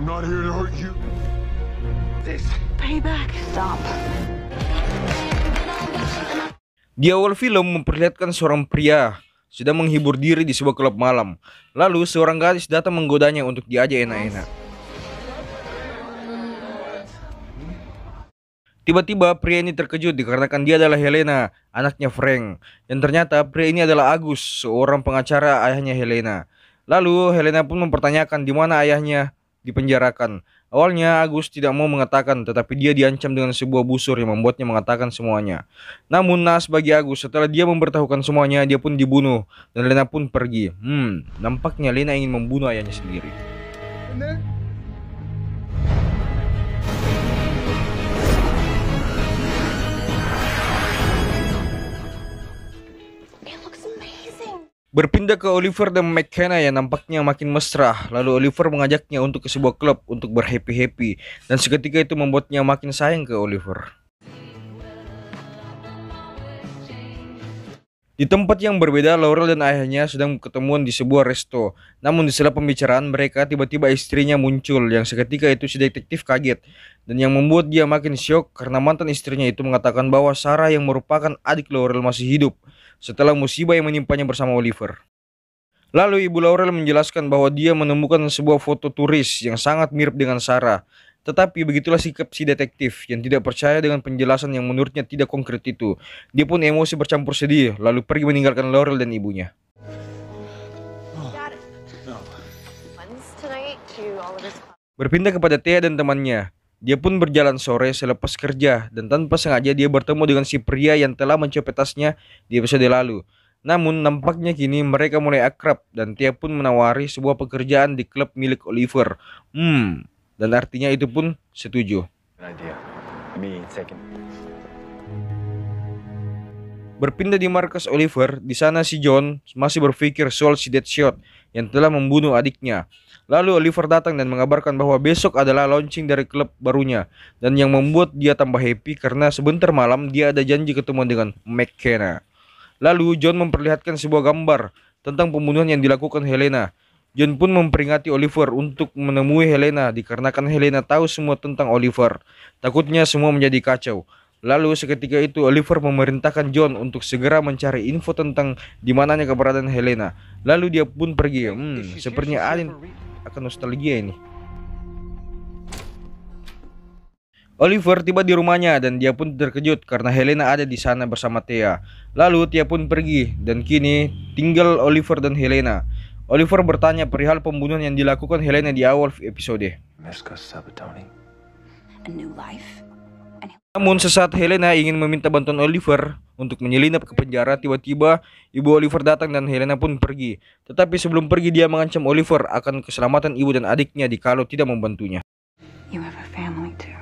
I'm not here to hurt you. This payback. Stop. Di awal film memperlihatkan seorang pria sedang menghibur diri di sebuah klub malam. Lalu seorang gadis datang menggodanya untuk diajak enak-enak. Tiba-tiba pria ini terkejut dikarenakan dia adalah Helena, anaknya Frank. Dan ternyata pria ini adalah Agus, seorang pengacara ayahnya Helena. Lalu Helena pun mempertanyakan di mana ayahnya dipenjarakan. Awalnya Agus tidak mau mengatakan, tetapi dia diancam dengan sebuah busur yang membuatnya mengatakan semuanya. Namun naas bagi Agus, setelah dia memberitahukan semuanya, dia pun dibunuh dan Lena pun pergi. Nampaknya Lena ingin membunuh ayahnya sendiri. Berpindah ke Oliver dan McKenna yang nampaknya makin mesra. Lalu Oliver mengajaknya untuk ke sebuah klub untuk berhappy-happy. Dan seketika itu membuatnya makin sayang ke Oliver. Di tempat yang berbeda, Laurel dan ayahnya sedang ketemuan di sebuah resto. Namun di sela pembicaraan mereka, tiba-tiba istrinya muncul yang seketika itu si detektif kaget. Dan yang membuat dia makin syok karena mantan istrinya itu mengatakan bahwa Sarah yang merupakan adik Laurel masih hidup setelah musibah yang menimpanya bersama Oliver. Lalu ibu Laurel menjelaskan bahwa dia menemukan sebuah foto turis yang sangat mirip dengan Sarah. Tetapi begitulah sikap si detektif yang tidak percaya dengan penjelasan yang menurutnya tidak konkret itu. Dia pun emosi bercampur sedih lalu pergi meninggalkan Laurel dan ibunya. Berpindah kepada Thea dan temannya. Dia pun berjalan sore selepas kerja dan tanpa sengaja dia bertemu dengan si pria yang telah mencopet tasnya di episode lalu. Namun nampaknya kini mereka mulai akrab dan Thea pun menawari sebuah pekerjaan di klub milik Oliver. Dan artinya itu pun setuju. Berpindah di markas Oliver, di sana si John masih berpikir soal si Deadshot yang telah membunuh adiknya. Lalu Oliver datang dan mengabarkan bahwa besok adalah launching dari klub barunya. Dan yang membuat dia tambah happy karena sebentar malam dia ada janji ketemuan dengan McKenna. Lalu John memperlihatkan sebuah gambar tentang pembunuhan yang dilakukan Helena. John pun memperingati Oliver untuk menemui Helena dikarenakan Helena tahu semua tentang Oliver. Takutnya semua menjadi kacau. Lalu seketika itu Oliver memerintahkan John untuk segera mencari info tentang di mananya keberadaan Helena. Lalu dia pun pergi. Sepertinya Alin akan nostalgia ini. Oliver tiba di rumahnya dan dia pun terkejut karena Helena ada di sana bersama Thea. Lalu Thea pun pergi dan kini tinggal Oliver dan Helena. Oliver bertanya perihal pembunuhan yang dilakukan Helena di awal episode. Namun sesaat Helena ingin meminta bantuan Oliver untuk menyelinap ke penjara, tiba-tiba ibu Oliver datang dan Helena pun pergi. Tetapi sebelum pergi dia mengancam Oliver akan keselamatan ibu dan adiknya jikalau tidak membantunya. You have a family too.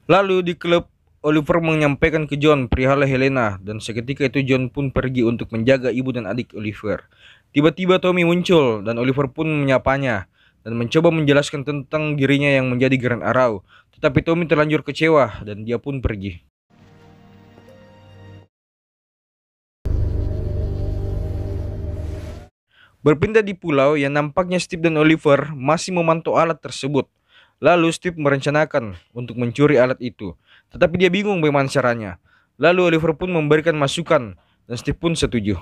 Lalu di klub, Oliver menyampaikan ke John perihal Helena dan seketika itu John pun pergi untuk menjaga ibu dan adik Oliver. Tiba-tiba Tommy muncul dan Oliver pun menyapanya dan mencoba menjelaskan tentang dirinya yang menjadi Grand Arrow. Tetapi Tommy terlanjur kecewa dan dia pun pergi. Berpindah di pulau yang nampaknya Steve dan Oliver masih memantau alat tersebut. Lalu Steve merencanakan untuk mencuri alat itu. Tetapi dia bingung bagaimana caranya. Lalu Oliver pun memberikan masukan dan Steve pun setuju.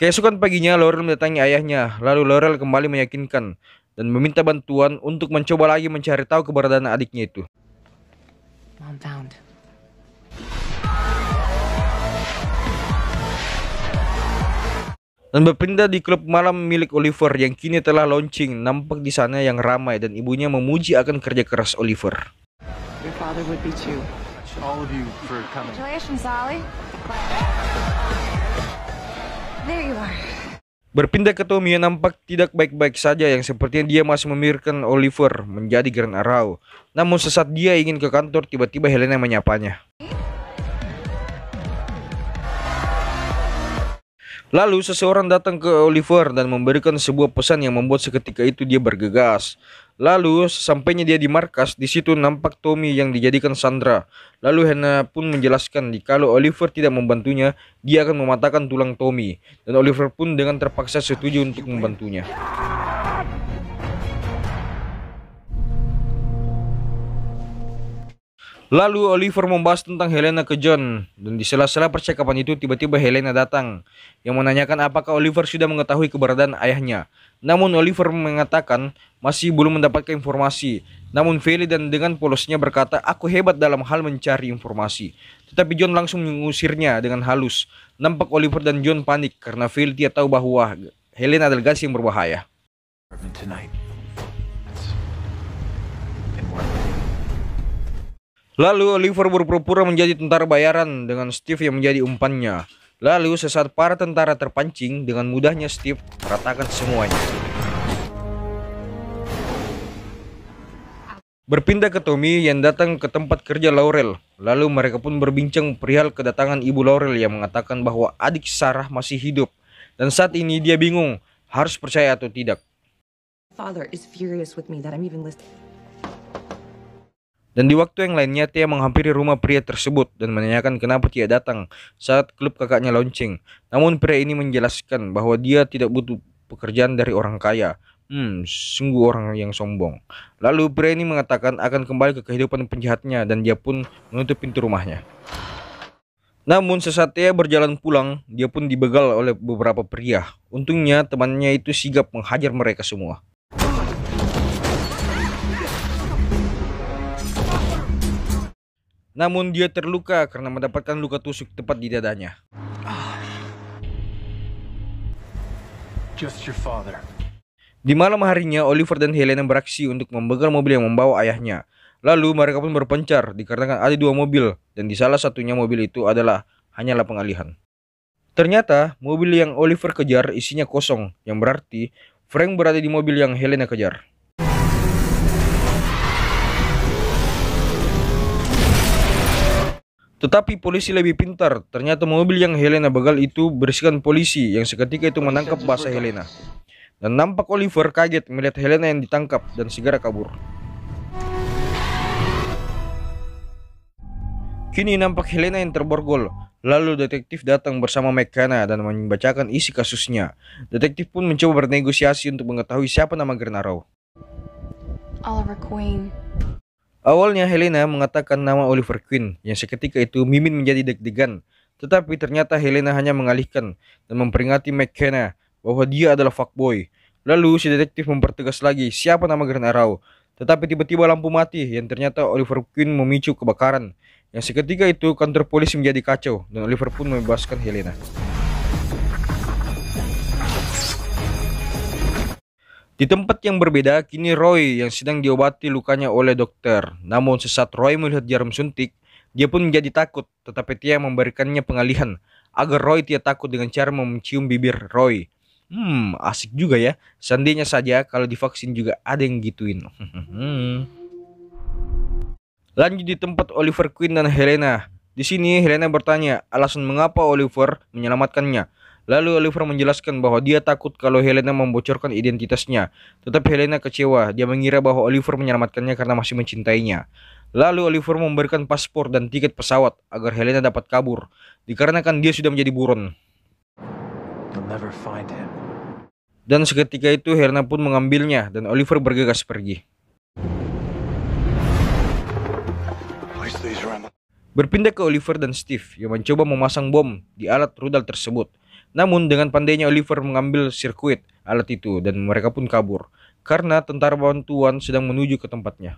Keesokan paginya Laurel mendatangi ayahnya. Lalu Laurel kembali meyakinkan dan meminta bantuan untuk mencoba lagi mencari tahu keberadaan adiknya itu. Mom found. Dan berpindah di klub malam milik Oliver yang kini telah launching. Nampak di sana yang ramai dan ibunya memuji akan kerja keras Oliver. Your father would be too. all of you for coming. Congratulations, Ollie. There you are. Berpindah ke Tommy yang nampak tidak baik-baik saja, yang sepertinya dia masih memikirkan Oliver menjadi Grand Arrow. Namun sesaat dia ingin ke kantor, tiba-tiba Helena menyapanya. Lalu seseorang datang ke Oliver dan memberikan sebuah pesan yang membuat seketika itu dia bergegas. Lalu sesampainya dia di markas, di situ nampak Tommy yang dijadikan sandera. Lalu Hannah pun menjelaskan kalau Oliver tidak membantunya, dia akan mematahkan tulang Tommy. Dan Oliver pun dengan terpaksa setuju untuk membantunya. Lalu Oliver membahas tentang Helena ke John, dan di sela-sela percakapan itu tiba-tiba Helena datang yang menanyakan apakah Oliver sudah mengetahui keberadaan ayahnya. Namun Oliver mengatakan masih belum mendapatkan informasi. Namun Feli dan dengan polosnya berkata, "Aku hebat dalam hal mencari informasi." Tetapi John langsung mengusirnya dengan halus. Nampak Oliver dan John panik karena Feli tidak tahu bahwa Helena adalah gadis yang berbahaya. Tonight. Lalu Oliver berpura-pura menjadi tentara bayaran dengan Steve yang menjadi umpannya. Lalu sesaat para tentara terpancing, dengan mudahnya Steve meratakan semuanya. Berpindah ke Tommy yang datang ke tempat kerja Laurel. Lalu mereka pun berbincang perihal kedatangan ibu Laurel yang mengatakan bahwa adik Sarah masih hidup. Dan saat ini dia bingung harus percaya atau tidak. Father is furious with me that I'm even listening. Dan di waktu yang lainnya, Thea menghampiri rumah pria tersebut dan menanyakan kenapa dia datang saat klub kakaknya launching. Namun pria ini menjelaskan bahwa dia tidak butuh pekerjaan dari orang kaya. Sungguh orang yang sombong. Lalu pria ini mengatakan akan kembali ke kehidupan penjahatnya dan dia pun menutup pintu rumahnya. Namun sesaat Thea berjalan pulang, dia pun dibegal oleh beberapa pria. Untungnya temannya itu sigap menghajar mereka semua. Namun dia terluka karena mendapatkan luka tusuk tepat di dadanya. Just your father. Di malam harinya, Oliver dan Helena beraksi untuk membegal mobil yang membawa ayahnya. Lalu mereka pun berpencar dikarenakan ada dua mobil dan di salah satunya mobil itu hanyalah pengalihan. Ternyata mobil yang Oliver kejar isinya kosong, yang berarti Frank berada di mobil yang Helena kejar. Tetapi polisi lebih pintar. Ternyata mobil yang Helena begal itu berisikan polisi yang seketika itu menangkap basah Helena. Dan nampak Oliver kaget melihat Helena yang ditangkap dan segera kabur. Kini nampak Helena yang terborgol. Lalu detektif datang bersama McKenna dan membacakan isi kasusnya. Detektif pun mencoba bernegosiasi untuk mengetahui siapa nama Green Arrow. Oliver Queen. Awalnya Helena mengatakan nama Oliver Queen yang seketika itu Mimin menjadi deg-degan. Tetapi ternyata Helena hanya mengalihkan dan memperingati McKenna bahwa dia adalah fuckboy. Lalu si detektif mempertegas lagi siapa nama Green Arrow. Tetapi tiba-tiba lampu mati yang ternyata Oliver Queen memicu kebakaran. Yang seketika itu kantor polisi menjadi kacau dan Oliver pun membebaskan Helena. Di tempat yang berbeda, kini Roy yang sedang diobati lukanya oleh dokter. Namun sesaat Roy melihat jarum suntik, dia pun menjadi takut. Tetapi Thea memberikannya pengalihan agar Roy tidak takut dengan cara mencium bibir Roy. Asik juga ya. Seandainya saja kalau divaksin juga ada yang gituin. Lanjut di tempat Oliver Queen dan Helena. Di sini Helena bertanya alasan mengapa Oliver menyelamatkannya. Lalu Oliver menjelaskan bahwa dia takut kalau Helena membocorkan identitasnya. Tetapi Helena kecewa, dia mengira bahwa Oliver menyelamatkannya karena masih mencintainya. Lalu Oliver memberikan paspor dan tiket pesawat agar Helena dapat kabur, dikarenakan dia sudah menjadi buron. You'll never find him. Dan seketika itu Helena pun mengambilnya dan Oliver bergegas pergi. Berpindah ke Oliver dan Steve yang mencoba memasang bom di alat rudal tersebut. Namun dengan pandainya Oliver mengambil sirkuit alat itu dan mereka pun kabur karena tentara bantuan sedang menuju ke tempatnya.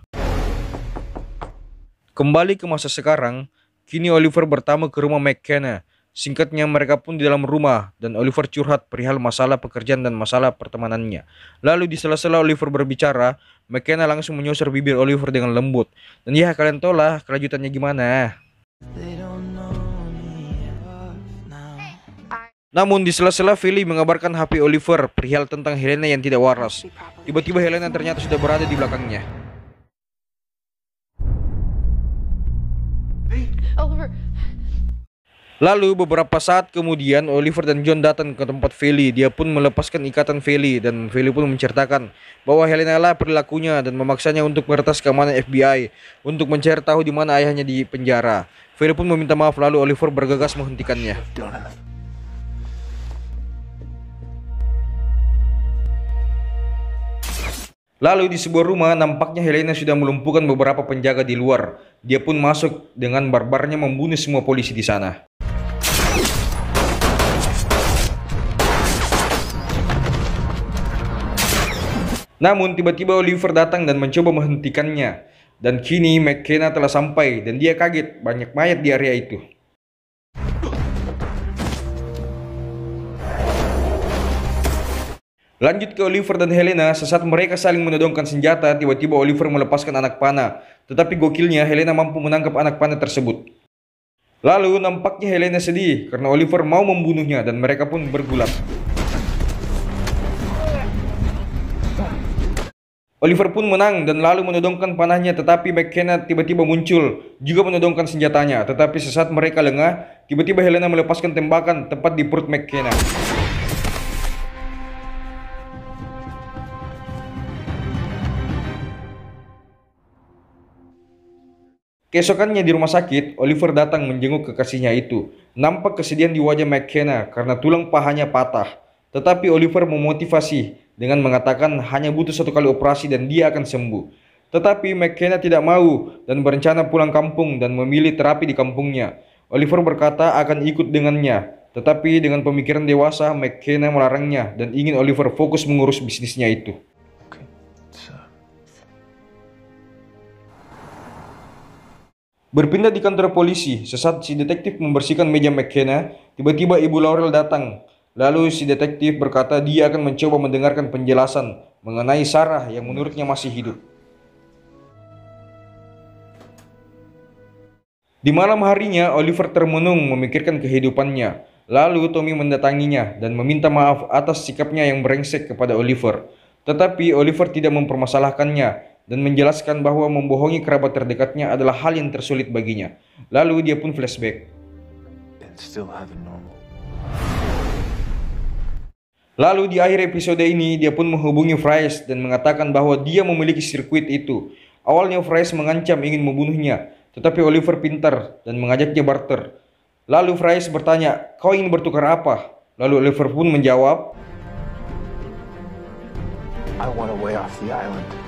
Kembali ke masa sekarang, kini Oliver bertamu ke rumah McKenna. Singkatnya mereka pun di dalam rumah dan Oliver curhat perihal masalah pekerjaan dan masalah pertemanannya. Lalu di sela-sela Oliver berbicara, McKenna langsung menyosor bibir Oliver dengan lembut. Dan ya kalian tahu lah kelanjutannya gimana. Namun di sela-sela Feli mengabarkan HP Oliver perihal tentang Helena yang tidak waras. Tiba-tiba Helena ternyata sudah berada di belakangnya. Oliver. Lalu beberapa saat kemudian Oliver dan John datang ke tempat Feli. Dia pun melepaskan ikatan Feli dan Feli pun menceritakan bahwa Helena lah perilakunya dan memaksanya untuk meretas keamanan FBI untuk mencari tahu di mana ayahnya di penjara. Feli pun meminta maaf lalu Oliver bergegas menghentikannya. Done it. Lalu di sebuah rumah nampaknya Helena sudah melumpuhkan beberapa penjaga di luar. Dia pun masuk dengan barbarnya membunuh semua polisi di sana. Namun tiba-tiba Oliver datang dan mencoba menghentikannya. Dan kini McKenna telah sampai dan dia kaget banyak mayat di area itu. Lanjut ke Oliver dan Helena, sesaat mereka saling menodongkan senjata, tiba-tiba Oliver melepaskan anak panah. Tetapi gokilnya Helena mampu menangkap anak panah tersebut. Lalu nampaknya Helena sedih karena Oliver mau membunuhnya dan mereka pun bergulat. Oliver pun menang dan lalu menodongkan panahnya, tetapi McKenna tiba-tiba muncul juga menodongkan senjatanya. Tetapi sesaat mereka lengah, tiba-tiba Helena melepaskan tembakan tepat di perut McKenna. Keesokannya di rumah sakit, Oliver datang menjenguk kekasihnya itu. Nampak kesedihan di wajah McKenna karena tulang pahanya patah. Tetapi Oliver memotivasi dengan mengatakan hanya butuh 1 kali operasi dan dia akan sembuh. Tetapi McKenna tidak mau dan berencana pulang kampung dan memilih terapi di kampungnya. Oliver berkata akan ikut dengannya. Tetapi dengan pemikiran dewasa, McKenna melarangnya dan ingin Oliver fokus mengurus bisnisnya itu. Okay. Berpindah di kantor polisi, sesaat si detektif membersihkan meja McKenna, tiba-tiba Ibu Laurel datang. Lalu si detektif berkata dia akan mencoba mendengarkan penjelasan mengenai Sarah yang menurutnya masih hidup. Di malam harinya, Oliver termenung memikirkan kehidupannya. Lalu Tommy mendatanginya dan meminta maaf atas sikapnya yang brengsek kepada Oliver. Tetapi Oliver tidak mempermasalahkannya dan menjelaskan bahwa membohongi kerabat terdekatnya adalah hal yang tersulit baginya. Lalu dia pun flashback. And still having normal. Lalu di akhir episode ini dia pun menghubungi Fries dan mengatakan bahwa dia memiliki sirkuit itu. Awalnya Fries mengancam ingin membunuhnya, tetapi Oliver pintar dan mengajaknya barter. Lalu Fries bertanya, "Kau ingin bertukar apa?" Lalu Oliver pun menjawab, I want a way off the island.